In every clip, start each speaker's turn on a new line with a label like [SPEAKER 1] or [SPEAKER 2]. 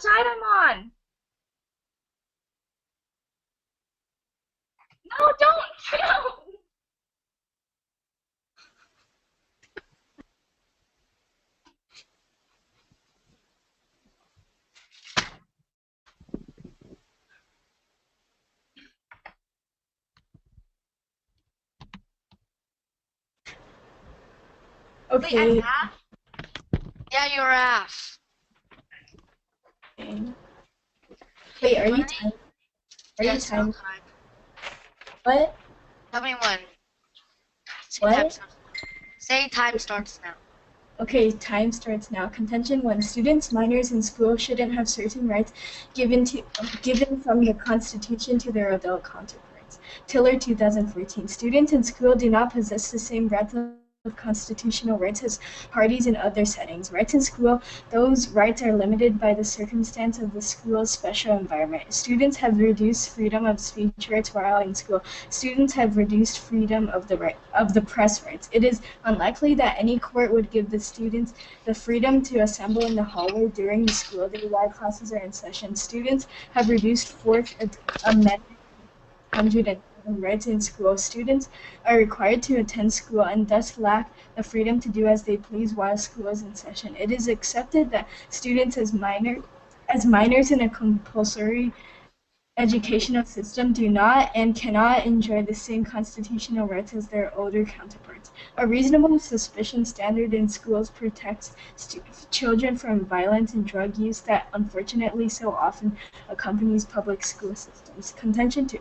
[SPEAKER 1] side I'm on? No, don't kill.
[SPEAKER 2] Okay.
[SPEAKER 1] Wait, I'm Aff? Yeah, you're Aff.
[SPEAKER 2] Wait, are you
[SPEAKER 1] When?
[SPEAKER 2] timed? Are you
[SPEAKER 1] Yes, I'm
[SPEAKER 2] timed?
[SPEAKER 1] timed.
[SPEAKER 2] What?
[SPEAKER 1] Tell me when. Say time
[SPEAKER 2] What?
[SPEAKER 1] starts. Say time starts now.
[SPEAKER 2] Okay, time starts now. Contention 1. Students, minors in school shouldn't have certain rights given from the Constitution to their adult counterparts. Tiller 2014. Students in school do not possess the same breadth of constitutional rights as parties in other settings. Rights in school, those rights are limited by the circumstance of the school's special environment. Students have reduced freedom of speech rights while in school. Students have reduced freedom of the press rights. It is unlikely that any court would give the students the freedom to assemble in the hallway during the school day while classes are in session. Students have reduced Fourth Amendment 107 rights in school. Students are required to attend school and thus lack the freedom to do as they please while school is in session. It is accepted that students as minors in a compulsory educational system do not and cannot enjoy the same constitutional rights as their older counterparts. A reasonable suspicion standard in schools protects children from violence and drug use that unfortunately so often accompanies public school systems. Contention 2.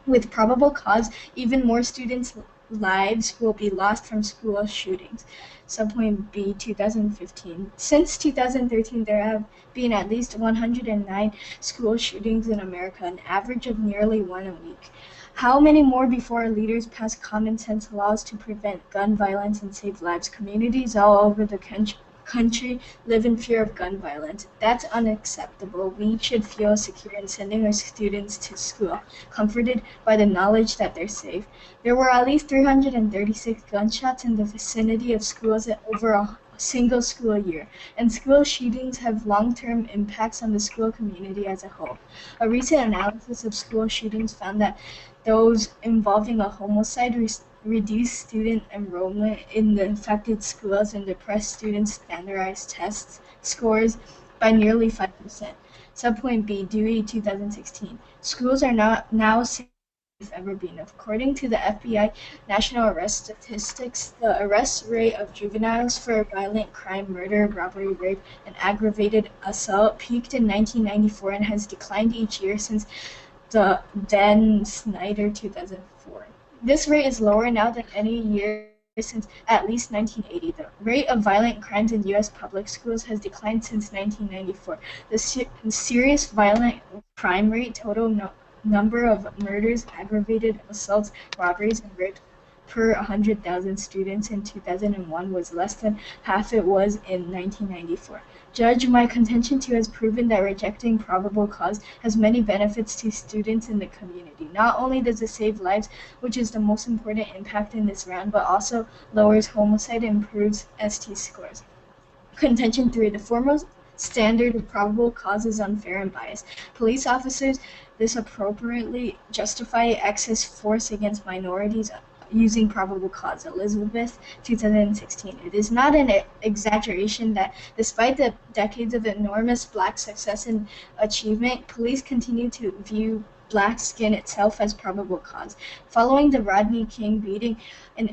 [SPEAKER 2] With probable cause, even more students' lives will be lost from school shootings. Subpoint B, 2015. Since 2013, there have been at least 109 school shootings in America, an average of nearly one a week. How many more before our leaders pass common sense laws to prevent gun violence and save lives? Communities all over the country live in fear of gun violence. That's unacceptable. We should feel secure in sending our students to school, comforted by the knowledge that they're safe. There were at least 336 gunshots in the vicinity of schools over a single school year, and school shootings have long-term impacts on the school community as a whole. A recent analysis of school shootings found that those involving a homicide reduced student enrollment in the affected schools and depressed students' standardized test scores by nearly 5%. Subpoint B, Dewey 2016. Schools are not now safe as ever been. According to the FBI National Arrest Statistics, the arrest rate of juveniles for violent crime, murder, robbery, rape, and aggravated assault peaked in 1994 and has declined each year since the then Snyder 2004. This rate is lower now than any year since at least 1980. The rate of violent crimes in U.S. public schools has declined since 1994. The serious violent crime rate, total number of murders, aggravated assaults, robberies, and rapes per 100,000 students in 2001 was less than half it was in 1994. Judge, my contention too has proven that rejecting probable cause has many benefits to students in the community. Not only does it save lives, which is the most important impact in this round, but also lowers homicide and improves ST scores. Contention 3. The foremost standard of probable cause is unfair and biased. Police officers disappropriately justify excess force against minorities using probable cause. Elizabeth, 2016. It is not an exaggeration that despite the decades of enormous black success and achievement, police continue to view black skin itself as probable cause. Following the Rodney King beating, an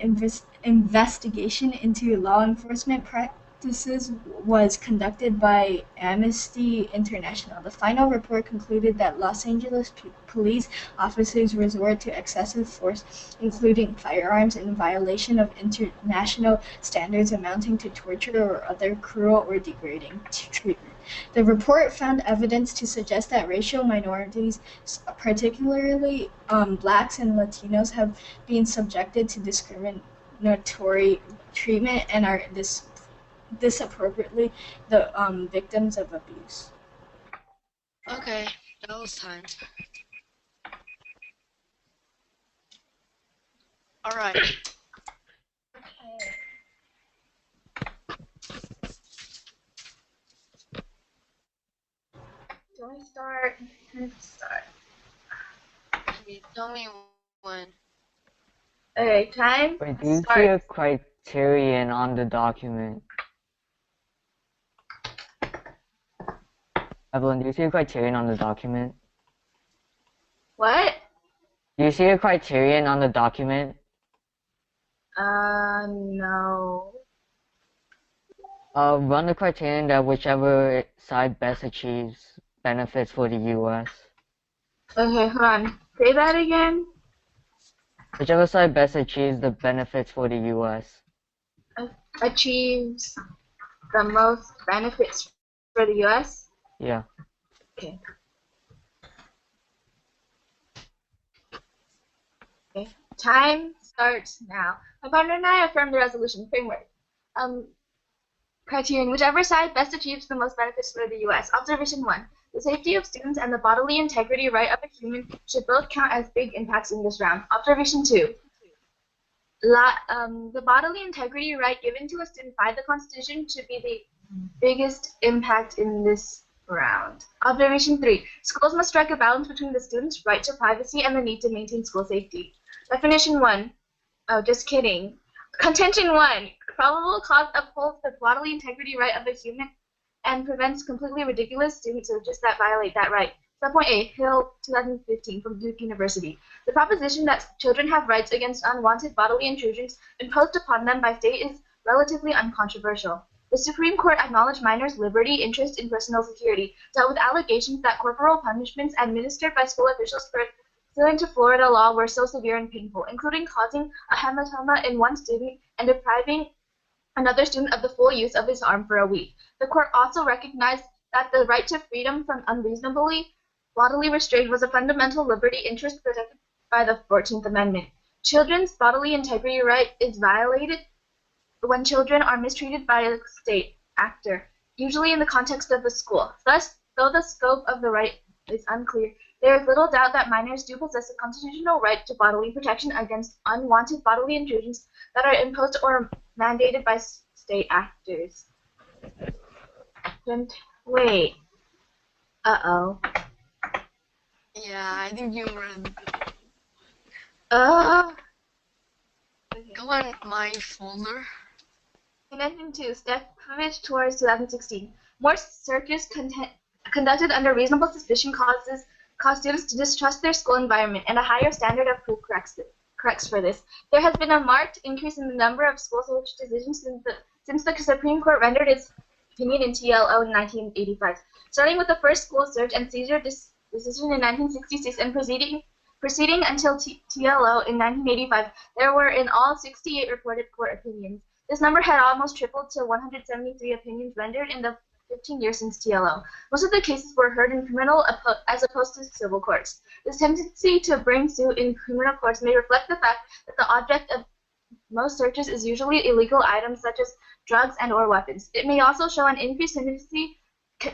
[SPEAKER 2] investigation into law enforcement practices was conducted by Amnesty International. The final report concluded that Los Angeles police officers resort to excessive force, including firearms, in violation of international standards amounting to torture or other cruel or degrading treatment. The report found evidence to suggest that racial minorities, particularly blacks and Latinos, have been subjected to discriminatory treatment and are disappropriately the victims of abuse.
[SPEAKER 1] Okay, that was time. Alright.
[SPEAKER 2] Do I start? Let's start.
[SPEAKER 1] Okay, tell me when.
[SPEAKER 2] Okay, time.
[SPEAKER 3] Wait, do you see a criterion on the document? Evelyn, do you see a criterion on the document?
[SPEAKER 2] What?
[SPEAKER 3] Do you see a criterion on the document?
[SPEAKER 2] No.
[SPEAKER 3] Run the criterion that whichever side best achieves benefits for the U.S.
[SPEAKER 2] Okay, hold on. Say that again.
[SPEAKER 3] Whichever side best achieves the benefits for the U.S.
[SPEAKER 2] Achieves the most benefits for the U.S.
[SPEAKER 3] Yeah.
[SPEAKER 2] Okay. Okay. Time starts now. My partner and I affirm the resolution framework. Criterion: whichever side best achieves the most benefits for the U.S. Observation 1. The safety of students and the bodily integrity right of a human should both count as big impacts in this round. Observation 2. The bodily integrity right given to a student by the Constitution should be the biggest impact in this round. Observation 3. Schools must strike a balance between the student's right to privacy and the need to maintain school safety. Definition 1. Oh, just kidding. Contention 1. Probable cause upholds the bodily integrity right of a human and prevents completely ridiculous student searches that violate that right. Subpoint A, Hill, 2015, from Duke University. The proposition that children have rights against unwanted bodily intrusions imposed upon them by state is relatively uncontroversial. The Supreme Court acknowledged minors' liberty interest in personal security, dealt with allegations that corporal punishments administered by school officials pursuant to Florida law were so severe and painful, including causing a hematoma in one student and depriving another student of the full use of his arm for a week. The court also recognized that the right to freedom from unreasonably bodily restraint was a fundamental liberty interest protected by the 14th Amendment. Children's bodily integrity right is violated when children are mistreated by a state actor, usually in the context of the school. Thus, though the scope of the right is unclear, there is little doubt that minors do possess a constitutional right to bodily protection against unwanted bodily intrusions that are imposed or mandated by state actors. Wait. Uh-oh.
[SPEAKER 1] Yeah, I think you read. Go on my folder.
[SPEAKER 2] Convention 2, Scrimmage towards 2016. More searches conducted under reasonable suspicion cause students to distrust their school environment, and a higher standard of proof corrects for this. There has been a marked increase in the number of school search decisions since the Supreme Court rendered its opinion in TLO in 1985. Starting with the first school search and seizure decision in 1966 and proceeding until TLO in 1985, there were in all 68 reported court opinions. This number had almost tripled to 173 opinions rendered in the 15 years since TLO. Most of the cases were heard in criminal as opposed to civil courts. This tendency to bring suit in criminal courts may reflect the fact that the object of most searches is usually illegal items such as drugs and or weapons. It may also show an increased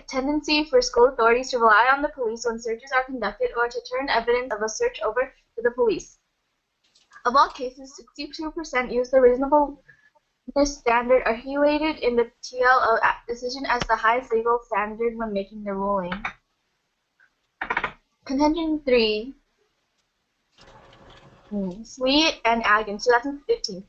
[SPEAKER 2] tendency for school authorities to rely on the police when searches are conducted or to turn evidence of a search over to the police. Of all cases, 62% use the reasonableness standard articulated in the TLO decision as the highest legal standard when making the ruling. Contention 3. Sweet and Agin, 2015.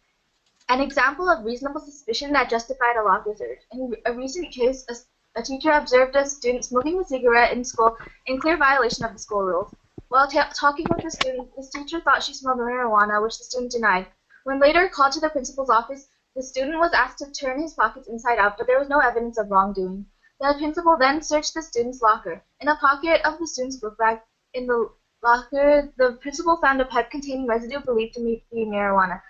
[SPEAKER 2] An example of reasonable suspicion that justified a law search. In a recent case, a teacher observed a student smoking a cigarette in school in clear violation of the school rules. While talking with the student, this teacher thought she smelled marijuana, which the student denied. When later called to the principal's office, the student was asked to turn his pockets inside out, but there was no evidence of wrongdoing. The principal then searched the student's locker. In a pocket of the student's book bag in the locker, the principal found a pipe containing residue believed to be marijuana.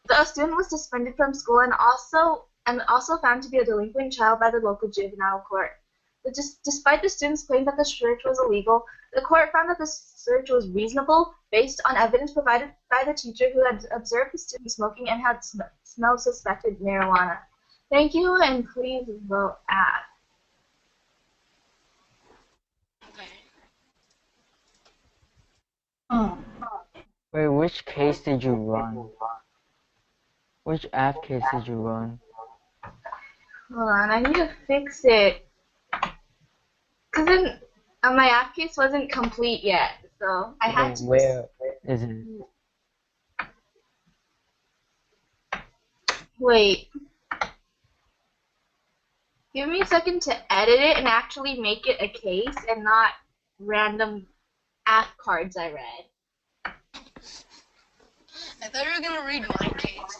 [SPEAKER 2] The student was suspended from school and also found to be a delinquent child by the local juvenile court. Despite the student's claim that the search was illegal, the court found that the search was reasonable based on evidence provided by the teacher who had observed the student smoking and had smelled suspected marijuana. Thank you, and please vote Aff.
[SPEAKER 1] Okay.
[SPEAKER 3] Wait, which case did you run? Which Aff case did you run?
[SPEAKER 2] Hold on, I need to fix it. 'Cause then
[SPEAKER 4] My app case wasn't complete yet, so I had to.
[SPEAKER 3] Where is it?
[SPEAKER 4] Wait. Give me a second to edit it and actually make it a case and not random app cards I read.
[SPEAKER 1] I thought you were gonna read my case.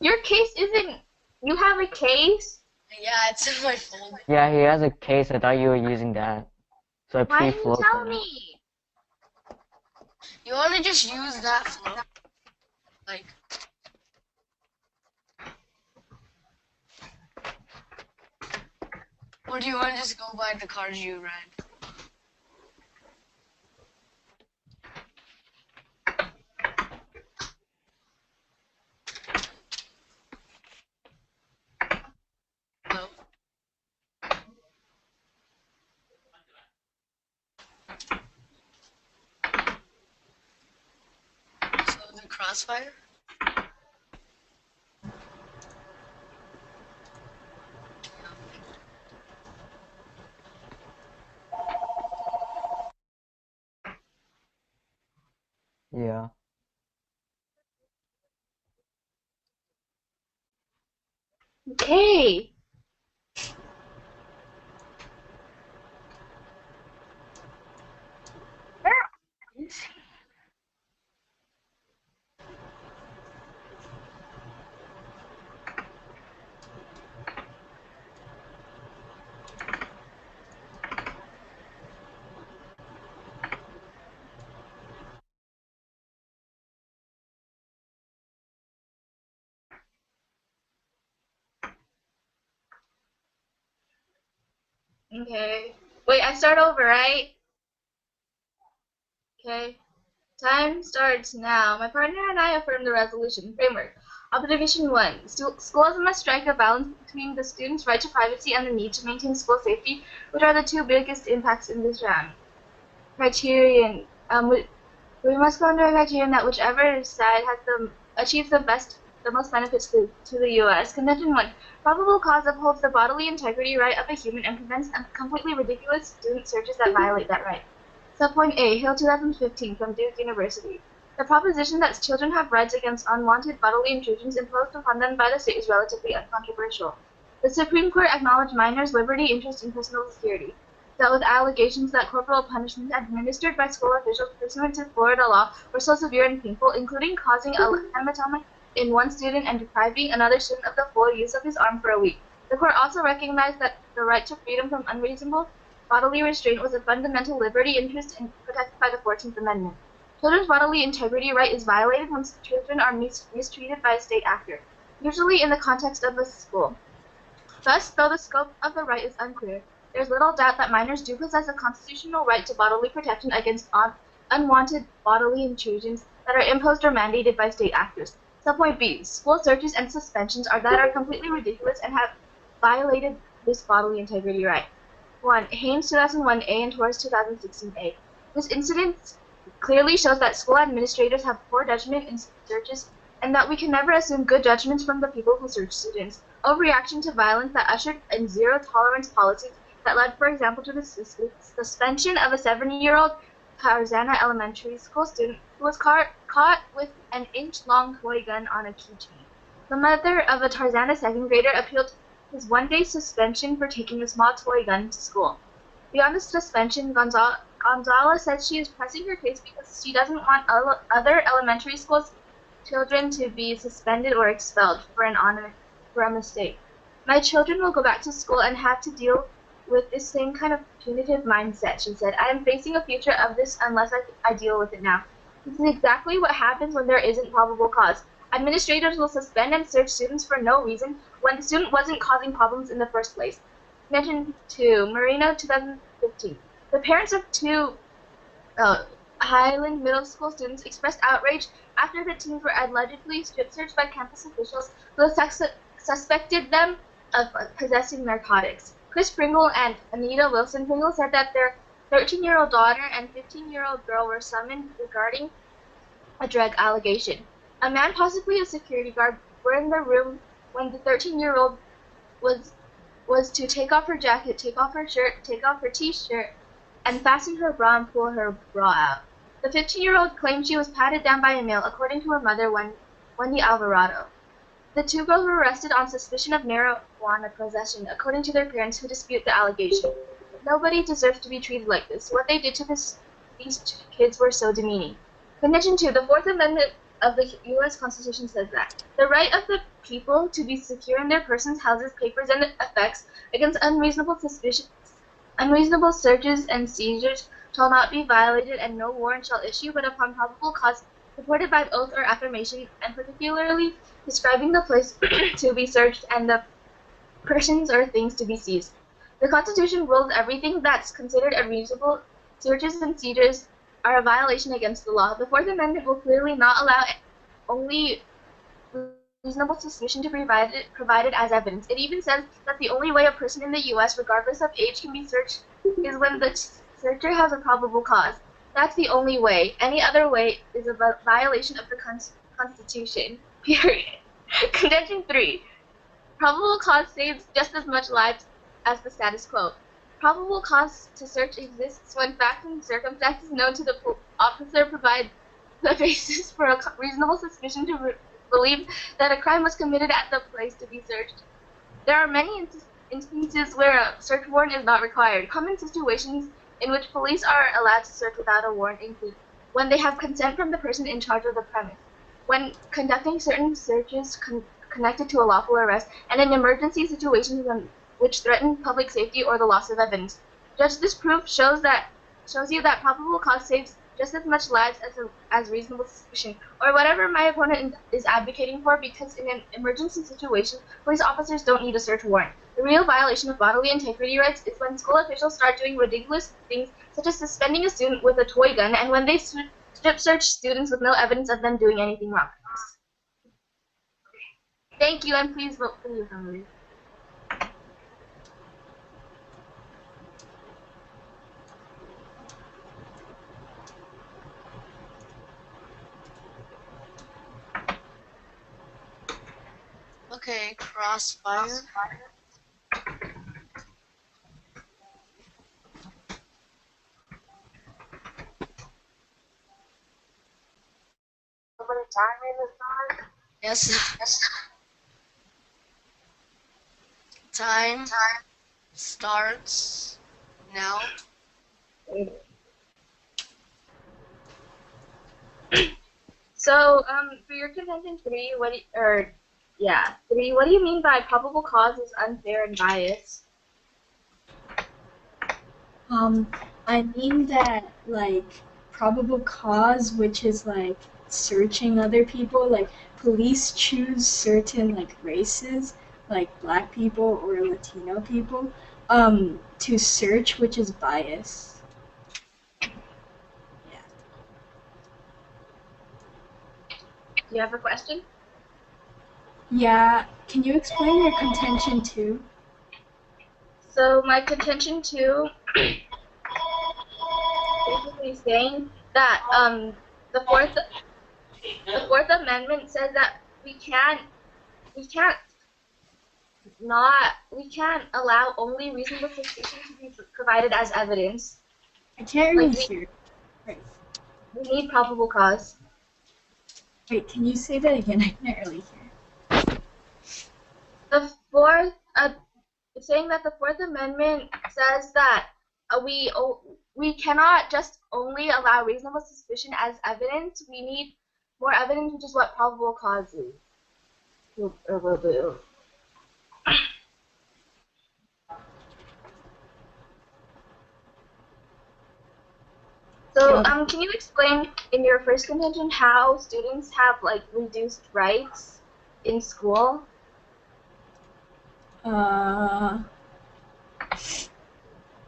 [SPEAKER 4] Your case isn't. You have a case?
[SPEAKER 1] Yeah, it's in my folder.
[SPEAKER 3] Yeah, he has a case. I thought you were using that. So I
[SPEAKER 4] Why didn't you
[SPEAKER 3] pre-flowed
[SPEAKER 4] tell
[SPEAKER 3] that.
[SPEAKER 4] me?
[SPEAKER 1] You wanna just use that flow? Like, or do you wanna just go by the cards you read? No. So the Crossfire?
[SPEAKER 3] Yeah.
[SPEAKER 4] Okay. Okay. Wait, I start over, right? Okay. Time starts now. My partner and I affirm the resolution framework. Observation 1. Schools must strike a balance between the student's right to privacy and the need to maintain school safety, which are the two biggest impacts in this round. Criterion. We must go under a criterion that whichever side has achieves the most benefits to the U.S. Contention 1. Probable cause upholds the bodily integrity right of a human and prevents completely ridiculous student searches that violate that right. Subpoint A, Hill 2015 from Duke University. The proposition that children have rights against unwanted bodily intrusions imposed upon them by the state is relatively uncontroversial. The Supreme Court acknowledged minors' liberty interest in personal security, dealt with allegations that corporal punishments administered by school officials pursuant to Florida law were so severe and painful, including causing a hematoma in one student and depriving another student of the full use of his arm for a week. The court also recognized that the right to freedom from unreasonable bodily restraint was a fundamental liberty interest protected by the 14th Amendment. Children's bodily integrity right is violated when children are mistreated by a state actor, usually in the context of a school. Thus, though the scope of the right is unclear, there is little doubt that minors do possess a constitutional right to bodily protection against unwanted bodily intrusions that are imposed or mandated by state actors. Subpoint B. School searches and suspensions are completely ridiculous and have violated this bodily integrity right. 1. Haynes 2001A and Torres 2016A. This incident clearly shows that school administrators have poor judgment in searches and that we can never assume good judgments from the people who search students. Overreaction to violence that ushered in zero-tolerance policies that led, for example, to the suspension of a 7-year-old Tarzana Elementary School student who was caught with an inch-long toy gun on a keychain. The mother of a Tarzana second grader appealed his one-day suspension for taking a small toy gun to school. Beyond the suspension, Gonzala says she is pressing her case because she doesn't want other elementary school children to be suspended or expelled for a mistake. My children will go back to school and have to deal with this same kind of punitive mindset, she said. I am facing a future of this unless I deal with it now. This is exactly what happens when there isn't probable cause. Administrators will suspend and search students for no reason when the student wasn't causing problems in the first place. Mention 2, Marino 2015. The parents of two Highland Middle School students expressed outrage after the teens were allegedly strip searched by campus officials who suspected them of possessing narcotics. Chris Pringle and Anita Wilson Pringle said that their 13-year-old daughter and 15-year-old girl were summoned regarding a drug allegation. A man, possibly a security guard, were in the room when the 13-year-old was to take off her jacket, take off her shirt, take off her t-shirt, and fasten her bra and pull her bra out. The 15-year-old claimed she was patted down by a male, according to her mother, Wendy Alvarado. The two girls were arrested on suspicion of marijuana possession, according to their parents, who dispute the allegation. Nobody deserves to be treated like this. What they did to these kids were so demeaning. Condition 2, the Fourth Amendment of the U.S. Constitution says that the right of the people to be secure in their persons, houses, papers, and effects against unreasonable searches and seizures shall not be violated, and no warrant shall issue but upon probable cause supported by oath or affirmation, and particularly describing the place to be searched and the persons or things to be seized. The Constitution rules everything that's considered unreasonable searches and seizures are a violation against the law. The Fourth Amendment will clearly not allow only reasonable suspicion to be provided as evidence. It even says that the only way a person in the U.S., regardless of age, can be searched is when the searcher has a probable cause. That's the only way. Any other way is a violation of the Constitution. Period. Contention 3. Probable cause saves just as much lives as the status quo. Probable cause to search exists when facts and circumstances known to the officer provide the basis for a reasonable suspicion to believe that a crime was committed at the place to be searched. There are many instances where a search warrant is not required. Common situations in which police are allowed to search without a warrant include when they have consent from the person in charge of the premise, when conducting certain searches connected to a lawful arrest, and in emergency situations which threaten public safety or the loss of evidence. Judge, this proof shows you that probable cause saves just as much lives as reasonable suspicion, or whatever my opponent is advocating for, because in an emergency situation, police officers don't need a search warrant. The real violation of bodily integrity rights is when school officials start doing ridiculous things, such as suspending a student with a toy gun, and when they strip search students with no evidence of them doing anything wrong. Thank you, and please vote for the affirmative.
[SPEAKER 1] Okay, Crossfire. Yes. Time starts now.
[SPEAKER 4] So, for your contention 3, what do you mean by probable cause is unfair and biased?
[SPEAKER 2] I mean that, like, probable cause, which is, like, searching other people, like, police choose certain, like, races, like black people or Latino people, to search, which is bias. Yeah.
[SPEAKER 4] Do you have a question?
[SPEAKER 2] Yeah, can you explain your contention too?
[SPEAKER 4] So, my contention 2 basically saying that the Fourth Amendment says that we can't allow only reasonable suspicion to be provided as evidence.
[SPEAKER 2] I can't really hear. Right.
[SPEAKER 4] We need probable cause.
[SPEAKER 2] Wait, can you say that again? I can't really hear.
[SPEAKER 4] The fourth, saying that the Fourth Amendment says that we cannot just only allow reasonable suspicion as evidence. We need more evidence, which is what probable cause is. Will do. So, can you explain in your first contention how students have like reduced rights in school?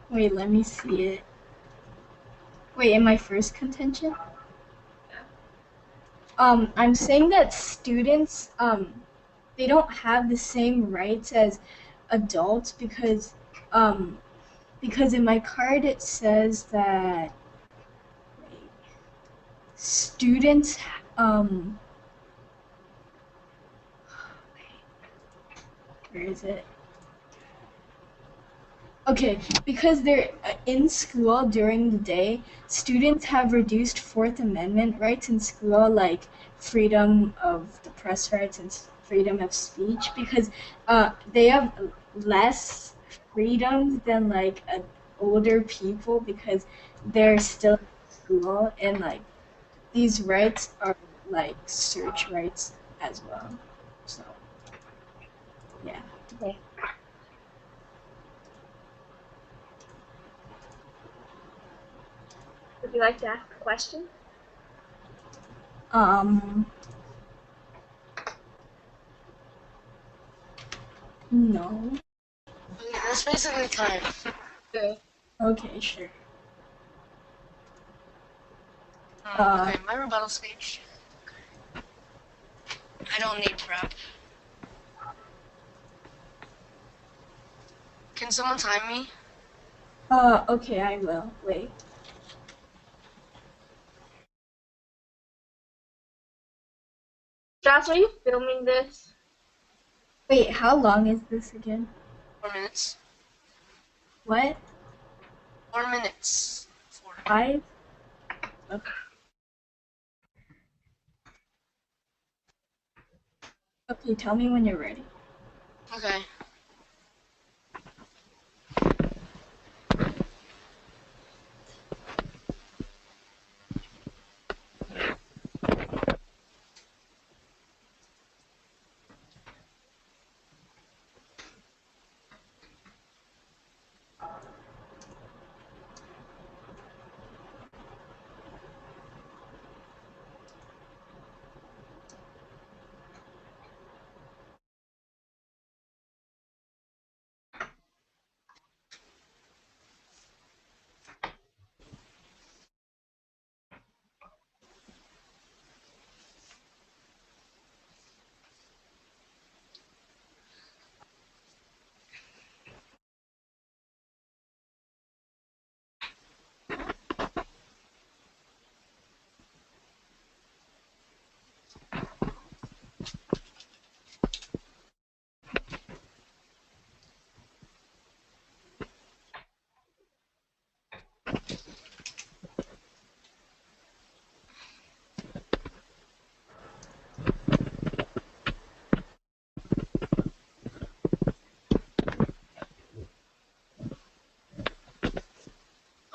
[SPEAKER 2] Wait, let me see it. Wait, in my first contention? I'm saying that students, they don't have the same rights as adults because in my card it says that students, where is it? Okay, because they're in school during the day, students have reduced Fourth Amendment rights in school, like freedom of the press rights and freedom of speech, because they have less freedom than like older people because they're still in school, and like these rights are like search rights as well. So, yeah.
[SPEAKER 4] Okay. Would you like to ask a question?
[SPEAKER 2] No.
[SPEAKER 1] Okay, that's basically time.
[SPEAKER 4] Okay.
[SPEAKER 2] Okay, sure.
[SPEAKER 1] Okay, my rebuttal speech. I don't need prep. Can someone time me?
[SPEAKER 2] Okay, I will. Wait.
[SPEAKER 4] Josh, are you filming this?
[SPEAKER 2] Wait, how long is this again?
[SPEAKER 1] 4 minutes.
[SPEAKER 2] What?
[SPEAKER 1] 4 minutes. 4.
[SPEAKER 2] 5? Okay. Okay, tell me when you're ready.
[SPEAKER 1] Okay.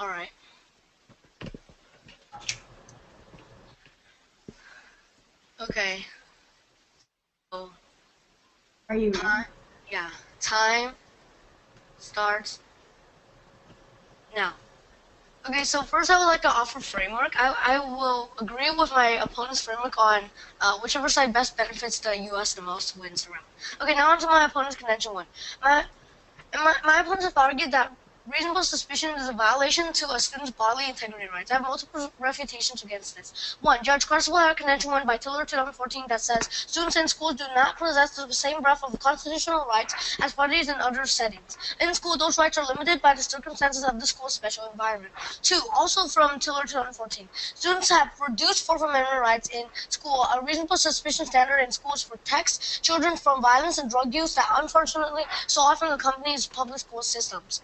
[SPEAKER 1] Alright. Okay. So,
[SPEAKER 2] Are you ready?
[SPEAKER 1] yeah. Time starts now. Okay, so first I would like to offer framework. I will agree with my opponent's framework on whichever side best benefits the U.S. the most wins the round. Okay, now on to my opponent's contention one. My opponents have argued that reasonable suspicion is a violation to a student's bodily integrity rights. I have multiple refutations against this. One, Judge Crossfire Contention 1 by Tiller 2014 that says students in schools do not possess the same breadth of constitutional rights as parties in other settings. In school, those rights are limited by the circumstances of the school's special environment. Two, also from Tiller 2014, students have reduced Fourth Amendment rights in school. A reasonable suspicion standard in schools protects children from violence and drug use that unfortunately so often accompanies public school systems.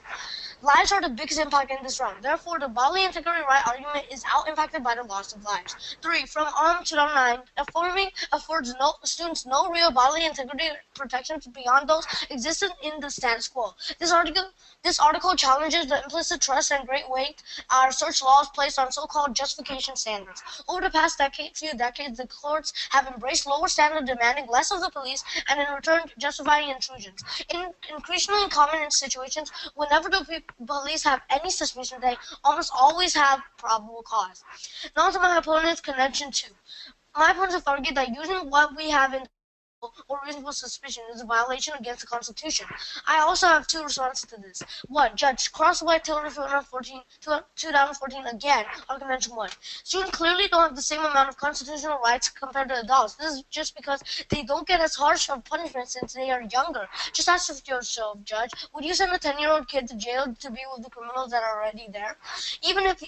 [SPEAKER 1] Lives are the biggest impact in this round. Therefore, the bodily integrity right argument is out-impacted by the loss of lives. 3. From 2009, affirming affords students no real bodily integrity protections beyond those existing in the status quo. This article challenges the implicit trust and great weight our search laws place on so-called justification standards. Over the past few decades, the courts have embraced lower standards demanding less of the police and in return justifying intrusions. Increasingly common in situations whenever the police have any suspicion, they almost always have probable cause. Now to my opponent's contention 2. My opponents have argued that using what we have in or reasonable suspicion is a violation against the Constitution. I also have two responses to this. One, Judge Crossfire 2014 again on Convention 1. Students clearly don't have the same amount of constitutional rights compared to adults. This is just because they don't get as harsh of punishment since they are younger. Just ask yourself, Judge, would you send a 10-year-old kid to jail to be with the criminals that are already there? Even if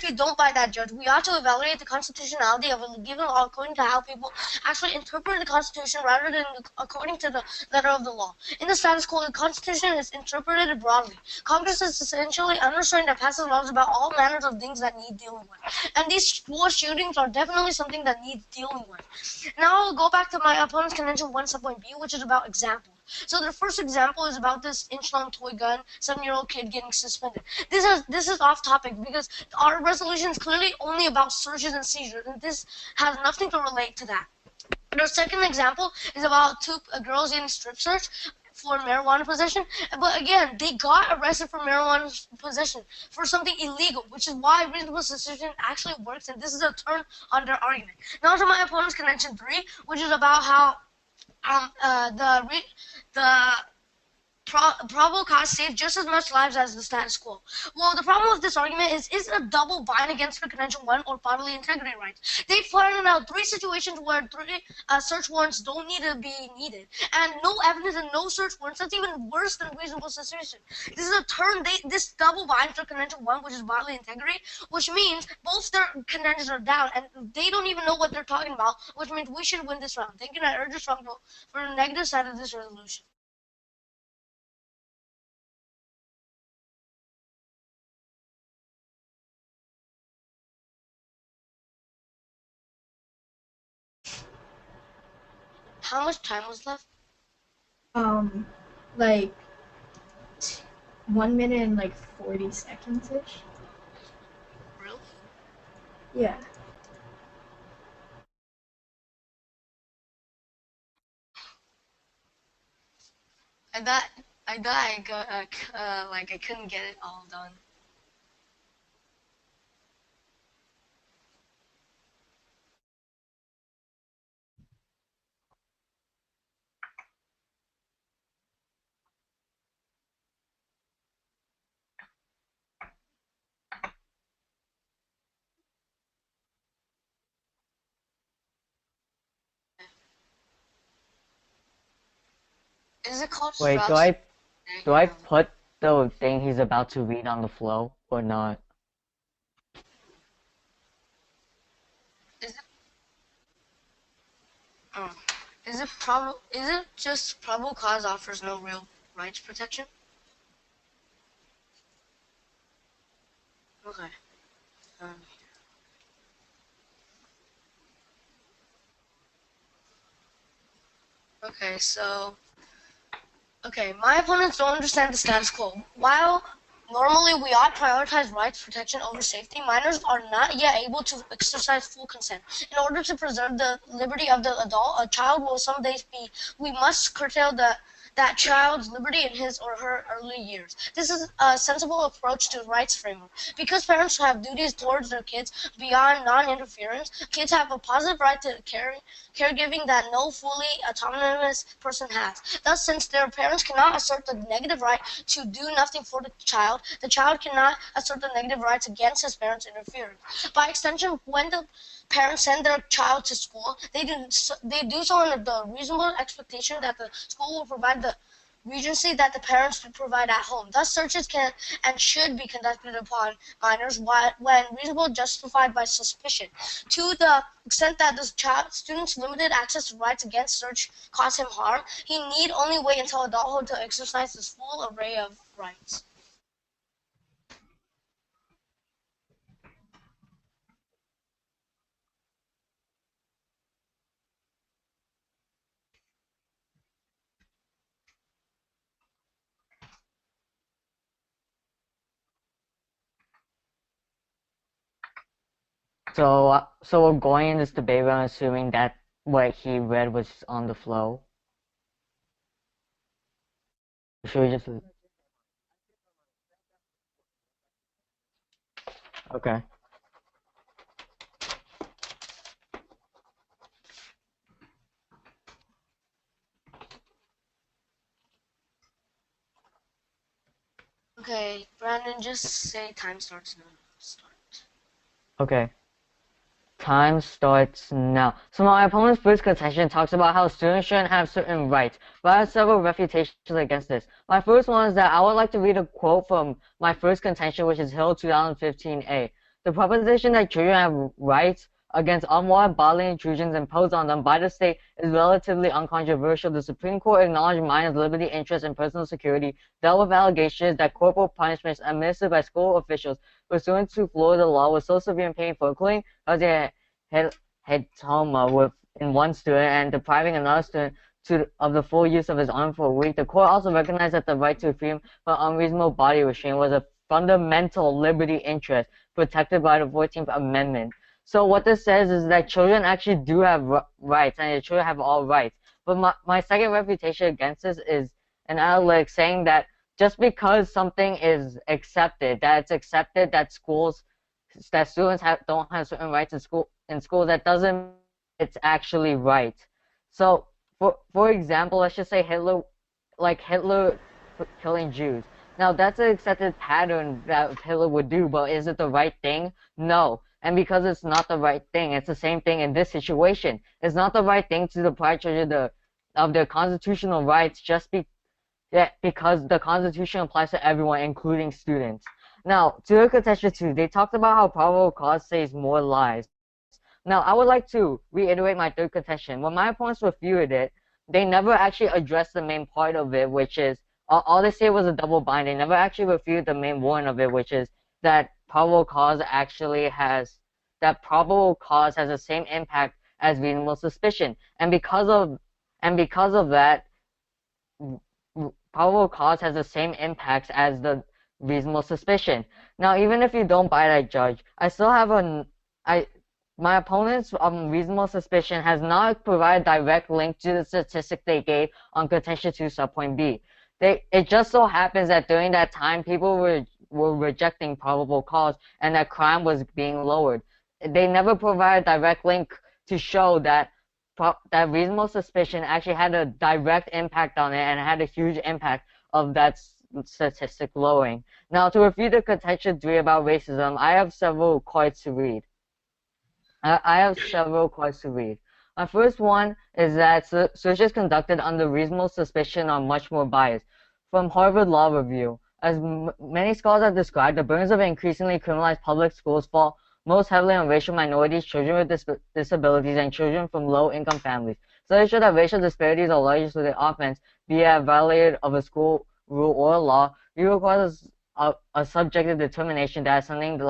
[SPEAKER 1] you don't buy that, Judge, we ought to evaluate the constitutionality of a given law according to how people actually interpret the Constitution Constitution rather than according to the letter of the law. In the status quo, the Constitution is interpreted broadly. Congress is essentially unrestrained and passes laws about all manners of things that need dealing with. And these school shootings are definitely something that needs dealing with. Now I'll go back to my opponent's contention 1 subpoint B, which is about examples. So the first example is about this inch-long toy gun, 7-year-old kid getting suspended. This is off topic because our resolution is clearly only about searches and seizures, and this has nothing to relate to that. The second example is about two girls getting strip searched for marijuana possession, but again, they got arrested for marijuana possession for something illegal, which is why reasonable suspicion actually works, and this is a turn on their argument. Now to my opponent's contention 3, which is about how probable cause saved just as much lives as the status quo. Well, the problem with this argument is it a double bind against the contention 1 or bodily integrity rights? They pointed out 3 situations where 3 search warrants don't need to be needed, and no evidence and no search warrants. That's even worse than reasonable suspicion. This is a turn. This double binds to contention 1, which is bodily integrity, which means both their contentions are down, and they don't even know what they're talking about, which means we should win this round. Thank you, and I urge a strong vote for the negative side of this resolution. How much time was left?
[SPEAKER 2] Like 1 minute and like 40 seconds ish.
[SPEAKER 1] Really?
[SPEAKER 2] Yeah.
[SPEAKER 1] I thought I got like I couldn't get it all done. Is it called
[SPEAKER 3] Wait,
[SPEAKER 1] Strauss?
[SPEAKER 3] do I put the thing he's about to read on the flow or not?
[SPEAKER 1] Is it just probable cause offers no real rights protection? Okay. Okay, so my opponents don't understand the status quo. While normally we ought to prioritize rights protection over safety, minors are not yet able to exercise full consent. In order to preserve the liberty of the adult, a child will someday be. We must curtail that child's liberty in his or her early years. This is a sensible approach to rights framework. Because parents have duties towards their kids beyond non-interference, kids have a positive right to caregiving that no fully autonomous person has. Thus, since their parents cannot assert the negative right to do nothing for the child cannot assert the negative rights against his parents' interference. By extension, when the parents send their child to school, they do so under the reasonable expectation that the school will provide the regency that the parents would provide at home. Thus, searches can and should be conducted upon minors when reasonable, justified by suspicion. To the extent that the student's limited access to rights against search cause him harm, he need only wait until adulthood to exercise his full array of rights.
[SPEAKER 3] So we're going in this debate, I'm assuming that what he read was on the flow. Should we just... Okay.
[SPEAKER 1] Okay, Brandon, just say time starts now.
[SPEAKER 3] Okay. Time starts now. So my opponent's first contention talks about how students shouldn't have certain rights, but I have several refutations against this. My first one is that I would like to read a quote from my first contention, which is Hill 2015a. The proposition that children have rights against unwanted bodily intrusions imposed on them by the state is relatively uncontroversial. The Supreme Court acknowledged minors' liberty, interest, and personal security, dealt with allegations that corporal punishments administered by school officials pursuant to Florida law was so severe and painful, including causing hematoma in one student and depriving another student of the full use of his arm for a week. The court also recognized that the right to freedom from unreasonable body restraint was a fundamental liberty interest protected by the 14th Amendment. So what this says is that children actually do have rights, and children have all rights. But my second refutation against this is an analytic saying that just because something is accepted, that it's accepted that students don't have certain rights in school, that doesn't mean it's actually right. So for example, let's just say Hitler killing Jews. Now that's an accepted pattern that Hitler would do, but is it the right thing? No. And because it's not the right thing, it's the same thing in this situation. It's not the right thing to deprive children of their constitutional rights just because the Constitution applies to everyone, including students. Now, to look at Contention 2, they talked about how probable cause saves more lives. Now, I would like to reiterate my third contention. When my opponents refuted it, they never actually addressed the main part of it, which is, all they say was a double bind. They never actually refuted the main one of it, which is that probable cause has the same impact as reasonable suspicion. And because of that, probable cause has the same impacts as the reasonable suspicion. Now, even if you don't buy that, Judge, I still have my opponent's reasonable suspicion has not provided a direct link to the statistic they gave on Contention 2 subpoint B. It just so happens that during that time, people were rejecting probable cause and that crime was being lowered. They never provided a direct link to show that reasonable suspicion actually had a direct impact on it and had a huge impact of that statistic lowering. Now, to refute the Contention 3 about racism, I have several quotes to read. My first one is that searches conducted under reasonable suspicion are much more biased. From Harvard Law Review, as many scholars have described, the burdens of increasingly criminalized public schools fall most heavily on racial minorities, children with disabilities, and children from low-income families. Studies show that racial disparities are largest with the offense, be it a violation of a school rule or a law. It requires a subjective determination that is something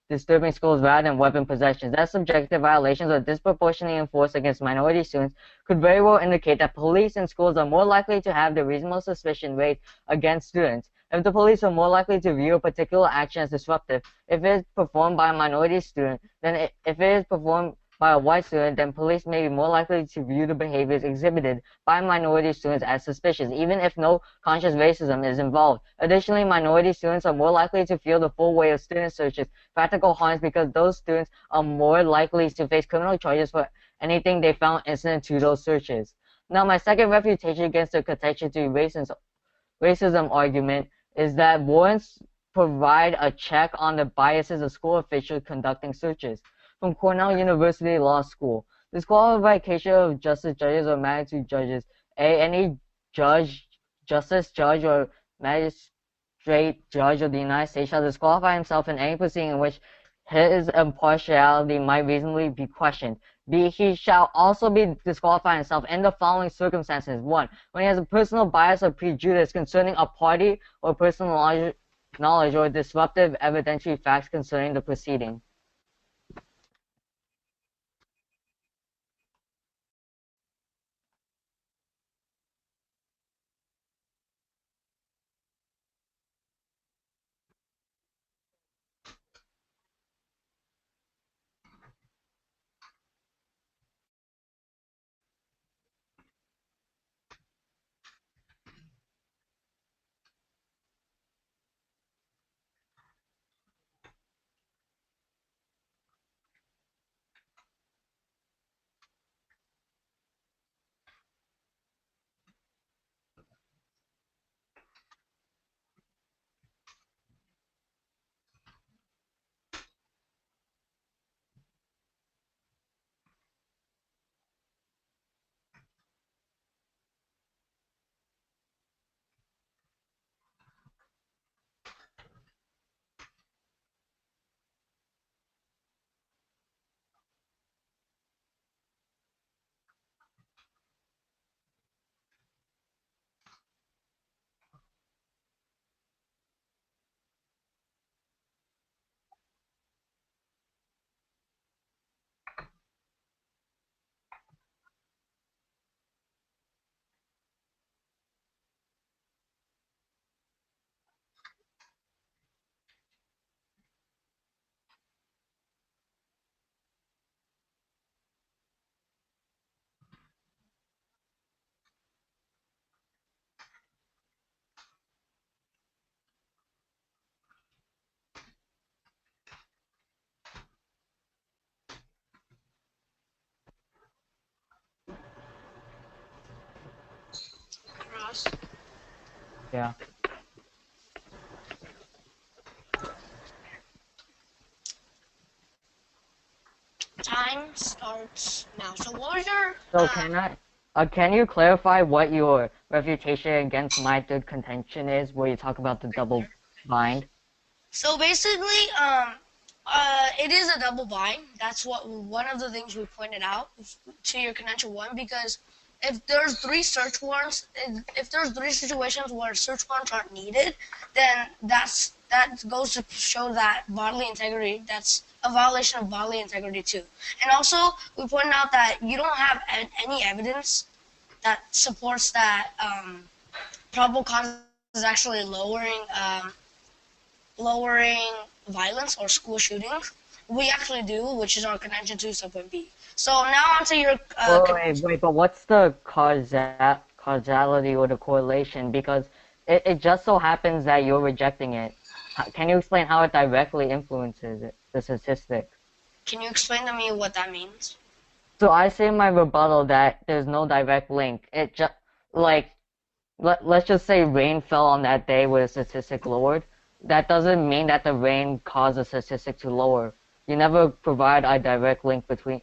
[SPEAKER 3] disturbing schools rather than weapon possessions. That subjective violations are disproportionately enforced against minority students could very well indicate that police in schools are more likely to have the reasonable suspicion raised against students. If the police are more likely to view a particular action as disruptive, if it is performed by a minority student, then if it is performed by a white student, then police may be more likely to view the behaviors exhibited by minority students as suspicious, even if no conscious racism is involved. Additionally, minority students are more likely to feel the full weight of student searches' practical harms because those students are more likely to face criminal charges for anything they found incident to those searches. Now, my second refutation against the Contention 3 racism argument is that warrants provide a check on the biases of school officials conducting searches. From Cornell University Law School, disqualification of justice judges or magistrate judges. Any justice judge, or magistrate judge of the United States shall disqualify himself in any proceeding in which his impartiality might reasonably be questioned. B, he shall also be disqualified himself in the following circumstances. 1, when he has a personal bias or prejudice concerning a party or personal knowledge or disruptive evidentiary facts concerning the proceeding.
[SPEAKER 1] cause.
[SPEAKER 3] Yeah.
[SPEAKER 1] Time starts now. So what was your
[SPEAKER 3] So can you clarify what your refutation against my third contention is, where you talk about the double bind?
[SPEAKER 1] So basically, it is a double bind. That's what one of the things we pointed out to your contention one, because if there's three search warrants, if there's three situations where search warrants aren't needed, then that goes to show that bodily integrity. That's a violation of bodily integrity too. And also, we pointed out that you don't have any evidence that supports that probable cause is actually lowering violence or school shootings. We actually do, which is our contention 2 subpoint B. So now onto your
[SPEAKER 3] Wait, but what's the causality or the correlation? Because it just so happens that you're rejecting it. Can you explain how it directly influences it, the statistic?
[SPEAKER 1] Can you explain to me what that means?
[SPEAKER 3] So I say in my rebuttal that there's no direct link. It just, like, let's just say rain fell on that day where the statistic lowered. That doesn't mean that the rain caused the statistic to lower. You never provide a direct link between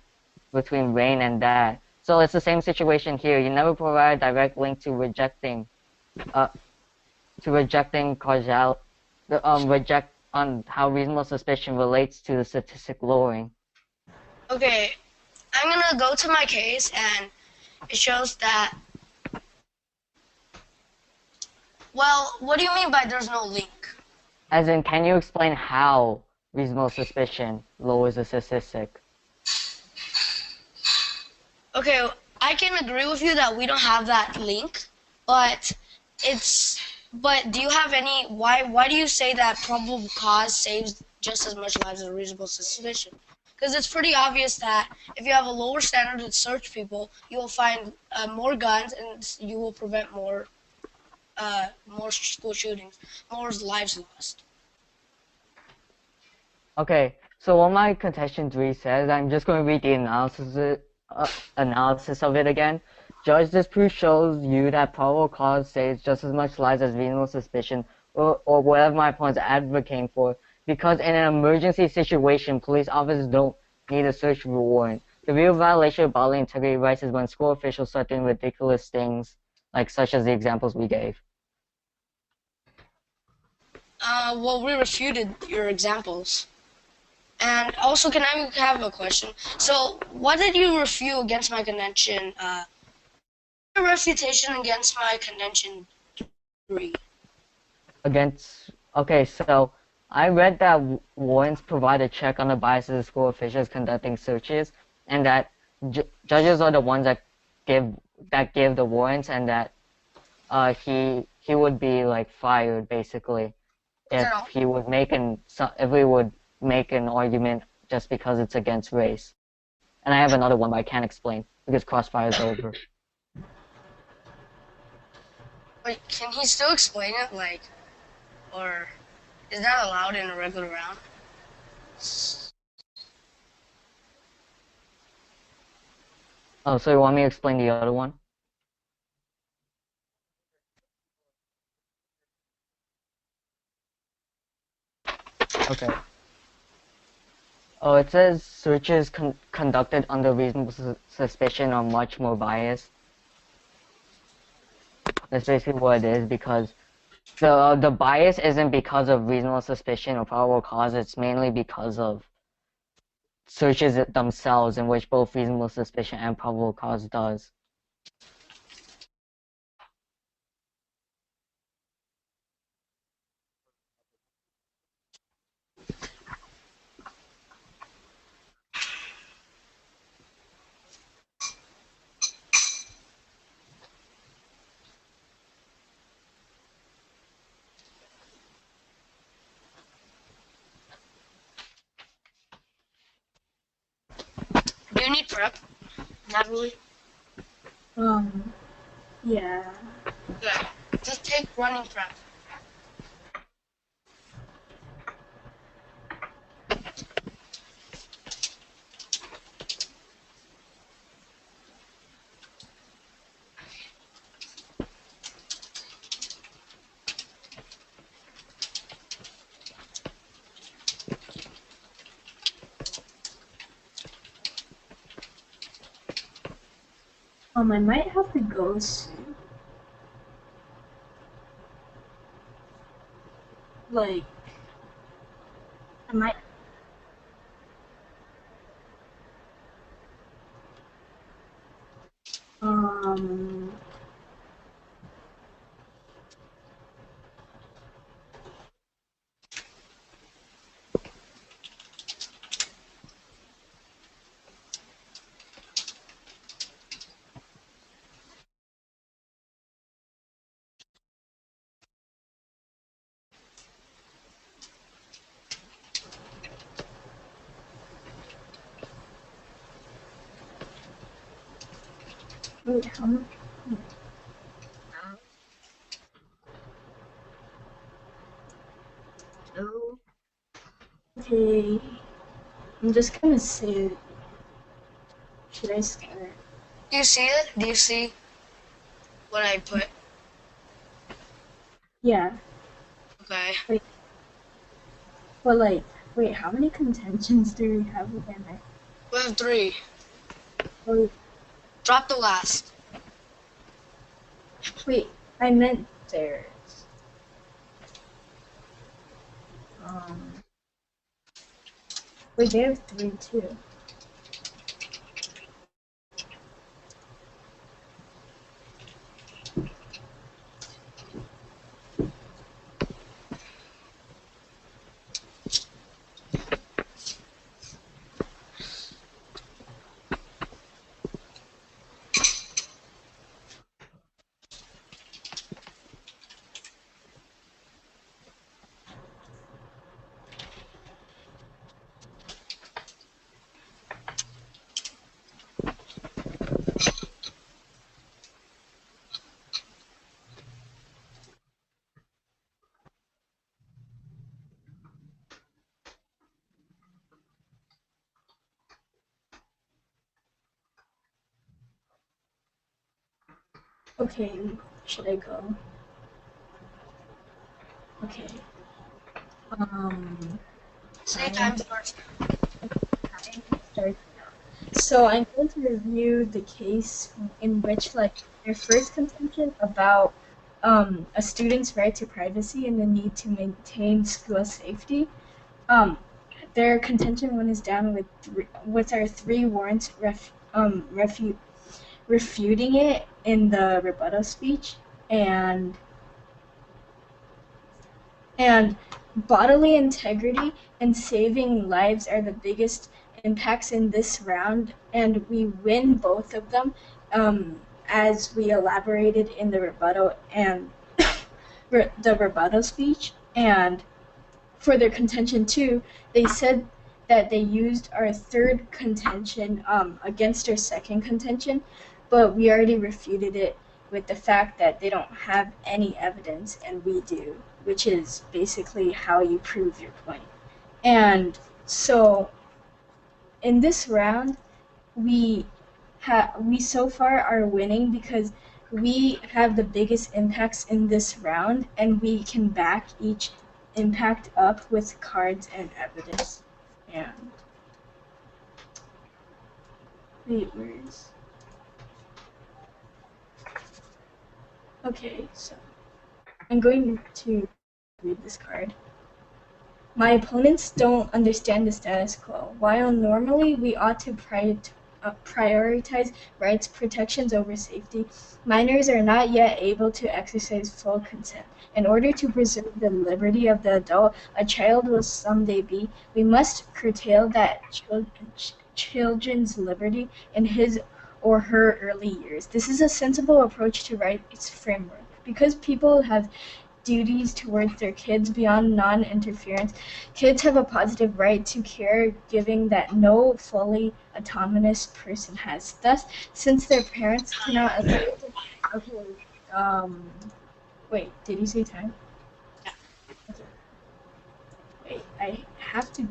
[SPEAKER 3] rain and that. So it's the same situation here. You never provide a direct link to rejecting reject on how reasonable suspicion relates to the statistic lowering.
[SPEAKER 1] Okay, I'm gonna go to my case, and it shows that. Well, what do you mean by there's no link?
[SPEAKER 3] As in, can you explain how reasonable suspicion lowers the statistic?
[SPEAKER 1] Okay, I can agree with you that we don't have that link, but do you have any, why do you say that probable cause saves just as much lives as reasonable suspicion? Because it's pretty obvious that if you have a lower standard to search people, you will find more guns, and you will prevent more school shootings, more lives lost.
[SPEAKER 3] Okay, so what my contention 3 says, I'm just going to read the analysis of it again. Judge, this proof shows you that probable cause saves just as much lives as reasonable suspicion, or whatever my opponent's advocating for, because in an emergency situation, police officers don't need a search warrant. The real violation of bodily integrity rights is when school officials start doing ridiculous things, like such as the examples we gave.
[SPEAKER 1] Well, we refuted your examples. And also, can I have a question? So, what did you refute against my contention? Refutation against my contention 3.
[SPEAKER 3] Okay, so I read that warrants provide a check on the biases of school officials conducting searches, and that judges are the ones that give the warrants, and that he would be like fired basically if he would make an argument just because it's against race. And I have another one, but I can't explain because Crossfire is over.
[SPEAKER 1] Wait, can he still explain it, like, or is that allowed in a regular round?
[SPEAKER 3] Oh, so you want me to explain the other one? Okay. Oh, it says searches conducted under reasonable suspicion are much more biased. That's basically what it is, because the bias isn't because of reasonable suspicion or probable cause. It's mainly because of searches themselves, in which both reasonable suspicion and probable cause does.
[SPEAKER 1] Do you need prep? Not really.
[SPEAKER 2] Yeah.
[SPEAKER 1] Good. Just take running prep.
[SPEAKER 2] I might have to go soon. Like, I might. Wait, how much?
[SPEAKER 1] No.
[SPEAKER 2] Okay. I'm just gonna say it. Should I start?
[SPEAKER 1] Do you see it? Do you see what I put?
[SPEAKER 2] Yeah.
[SPEAKER 1] Okay.
[SPEAKER 2] But like, wait, how many contentions do we have again?
[SPEAKER 1] We have 3.
[SPEAKER 2] Oh,
[SPEAKER 1] Drop the last.
[SPEAKER 2] wait, I meant theirs. Wait, they have 3 too. Okay, should I go? Okay.
[SPEAKER 1] Say time starts.
[SPEAKER 2] Start. So I'm going to review the case in which, like, their first contention about a student's right to privacy and the need to maintain school safety. Their contention 1 is down with our 3 warrants refuting it in the rebuttal speech, and bodily integrity and saving lives are the biggest impacts in this round, and we win both of them, as we elaborated in the rebuttal and the rebuttal speech. And for their contention 2, they said that they used our 3rd contention against our 2nd contention, but we already refuted it with the fact that they don't have any evidence and we do, which is basically how you prove your point. And so in this round, we so far are winning because we have the biggest impacts in this round, and we can back each impact up with cards and evidence. And wait, where is? Okay, so I'm going to read this card. My opponents don't understand the status quo. While normally we ought to prioritize rights protections over safety, minors are not yet able to exercise full consent. In order to preserve the liberty of the adult a child will someday be, we must curtail that children's liberty in his or her early years. This is a sensible approach to rights framework. Because people have duties towards their kids beyond non-interference, kids have a positive right to caregiving that no fully autonomous person has. Thus, since their parents cannot wait, did you say time?
[SPEAKER 1] Yeah.
[SPEAKER 2] Okay. Wait, I have to go.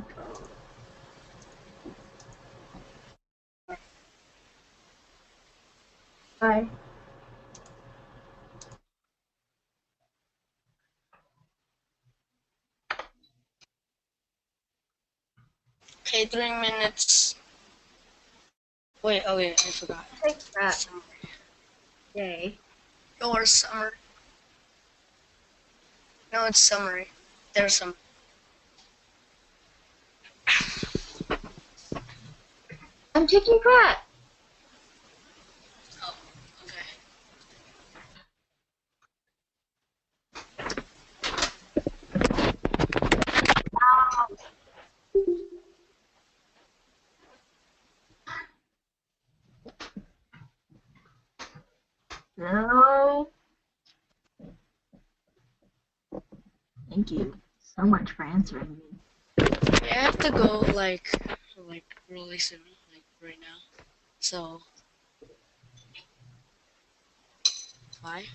[SPEAKER 2] Bye.
[SPEAKER 1] Okay, 3 minutes. Wait, oh wait, I forgot.
[SPEAKER 4] Take that.
[SPEAKER 1] Summary.
[SPEAKER 4] Okay.
[SPEAKER 1] Or summary. No, it's summary. There's some.
[SPEAKER 4] I'm taking crap.
[SPEAKER 1] Oh, okay.
[SPEAKER 4] No. Thank you so much for answering me.
[SPEAKER 1] I have to go like really soon, like right now. So bye.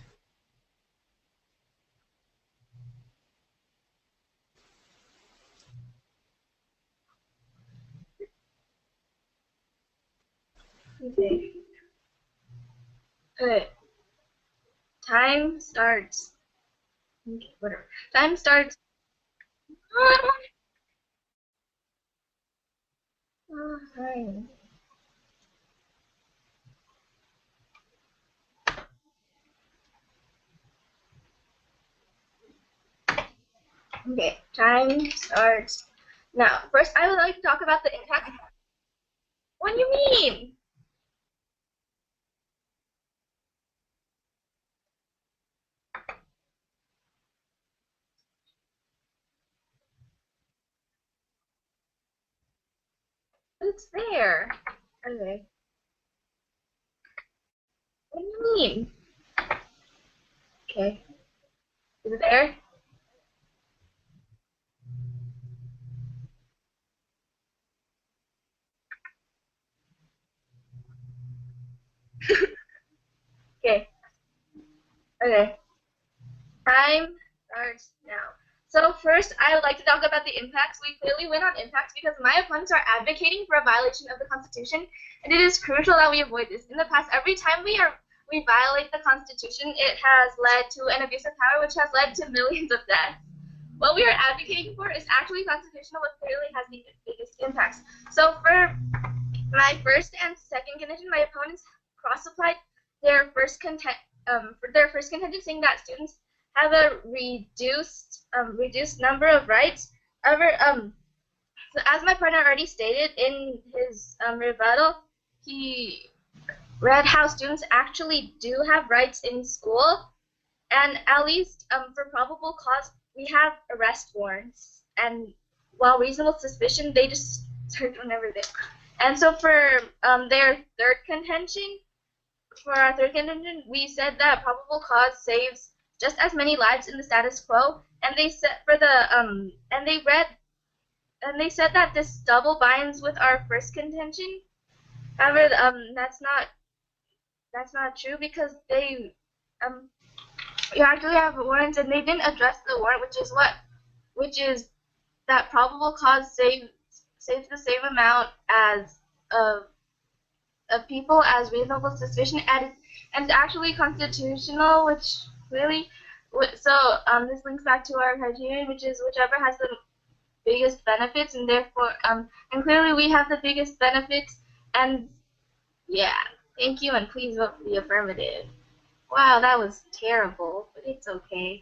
[SPEAKER 4] Okay. Okay. Time starts. Okay, whatever. Time starts. Oh, fine. Okay, time starts now. First, I would like to talk about the impact. What do you mean? It's there. Okay. What do you mean? Okay. Is it there? Okay. Okay. Time starts now. So first, I would like to talk about the impacts. We clearly win on impacts because my opponents are advocating for a violation of the Constitution, and it is crucial that we avoid this. In the past, every time we violate the Constitution, it has led to an abuse of power, which has led to millions of deaths. What we are advocating for is actually constitutional, but clearly has the biggest impacts. So for my first and second contention, my opponents cross-applied their first contention, saying that students have a reduced number of rights. However, so as my partner already stated in his rebuttal, he read how students actually do have rights in school, and at least for probable cause, we have arrest warrants, and while reasonable suspicion, they just search whenever they. And so for our third contention, we said that probable cause saves just as many lives in the status quo, and they said they said that this double binds with our first contention. However, that's not true because you actually have warrants, and they didn't address the warrant, which is that probable cause saves the same amount as of people as reasonable suspicion, and it's actually constitutional, which really. So this links back to our criterion, which is whichever has the biggest benefits, and therefore and clearly we have the biggest benefits, and yeah, thank you, and please vote for the affirmative. Wow, that was terrible, but it's okay.